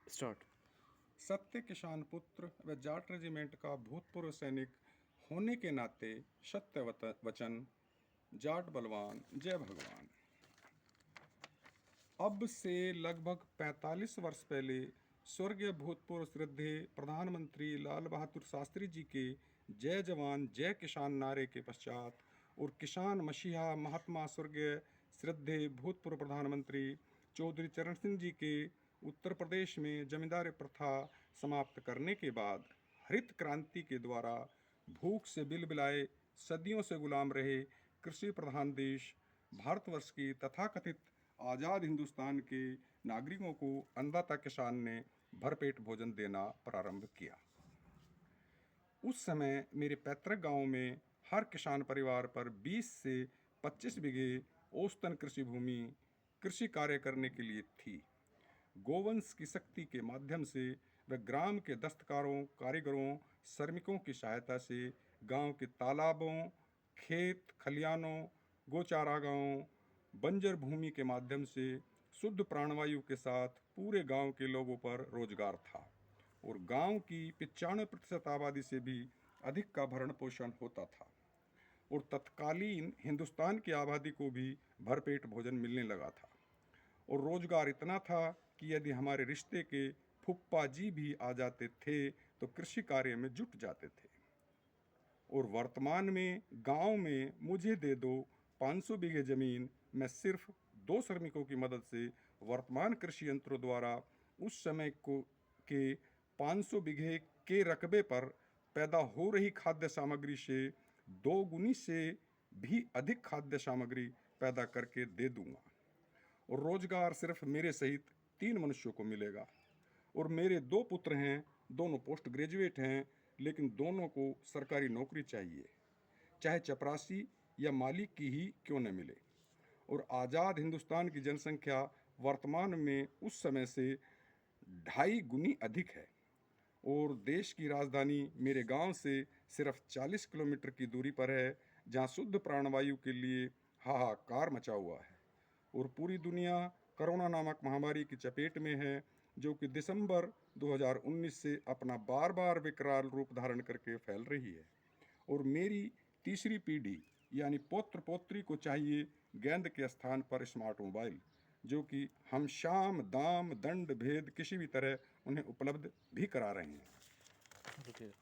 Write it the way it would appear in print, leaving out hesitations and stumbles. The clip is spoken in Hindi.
स्टार्ट। सत्य किसान पुत्र व जाट रेजिमेंट का भूतपूर्व सैनिक होने के नाते सत्य वचन, जाट बलवान, जय भगवान। अब से लगभग 45 वर्ष पहले स्वर्गीय भूतपूर्व श्रद्धेय प्रधानमंत्री लाल बहादुर शास्त्री जी के जय जवान जय किसान नारे के पश्चात और किसान मसीहा महात्मा स्वर्गीय श्रद्धेय भूतपूर्व प्रधानमंत्री चौधरी चरण सिंह जी के उत्तर प्रदेश में जमींदारी प्रथा समाप्त करने के बाद हरित क्रांति के द्वारा भूख से बिलबिलाए सदियों से गुलाम रहे कृषि प्रधान देश भारतवर्ष की तथाकथित आज़ाद हिंदुस्तान के नागरिकों को अन्नदाता किसान ने भरपेट भोजन देना प्रारंभ किया। उस समय मेरे पैतृक गांव में हर किसान परिवार पर 20 से 25 बीघे औसतन कृषि भूमि कृषि कार्य करने के लिए थी। गोवंश की शक्ति के माध्यम से व ग्राम के दस्तकारों, कारीगरों, श्रमिकों की सहायता से गांव के तालाबों, खेत खलियानों, गोचारागाहों, बंजर भूमि के माध्यम से शुद्ध प्राणवायु के साथ पूरे गांव के लोगों पर रोजगार था और गांव की 95% आबादी से भी अधिक का भरण पोषण होता था और तत्कालीन हिंदुस्तान की आबादी को भी भरपेट भोजन मिलने लगा था और रोजगार इतना था कि यदि हमारे रिश्ते के फुप्पा जी भी आ जाते थे तो कृषि कार्य में जुट जाते थे। और वर्तमान में गांव में मुझे दे दो 500 बीघे जमीन, मैं सिर्फ 2 श्रमिकों की मदद से वर्तमान कृषि यंत्रों द्वारा उस समय को के 500 बीघे के रकबे पर पैदा हो रही खाद्य सामग्री से 2 गुनी से भी अधिक खाद्य सामग्री पैदा करके दे दूंगा और रोजगार सिर्फ मेरे सहित 3 मनुष्यों को मिलेगा। और मेरे 2 पुत्र हैं, दोनों पोस्ट ग्रेजुएट हैं, लेकिन दोनों को सरकारी नौकरी चाहिए, चाहे चपरासी या मालिक की ही क्यों न मिले। और आज़ाद हिंदुस्तान की जनसंख्या वर्तमान में उस समय से 2.5 गुनी अधिक है और देश की राजधानी मेरे गांव से सिर्फ 40 किलोमीटर की दूरी पर है, जहां शुद्ध प्राणवायु के लिए हाहाकार मचा हुआ है और पूरी दुनिया कोरोना नामक महामारी की चपेट में है, जो कि दिसंबर 2019 से अपना बार बार विकराल रूप धारण करके फैल रही है। और मेरी तीसरी पीढ़ी यानी पौत्र पोत्री को चाहिए गेंद के स्थान पर स्मार्ट मोबाइल, जो कि हम शाम दाम दंड भेद किसी भी तरह उन्हें उपलब्ध भी करा रहे हैं।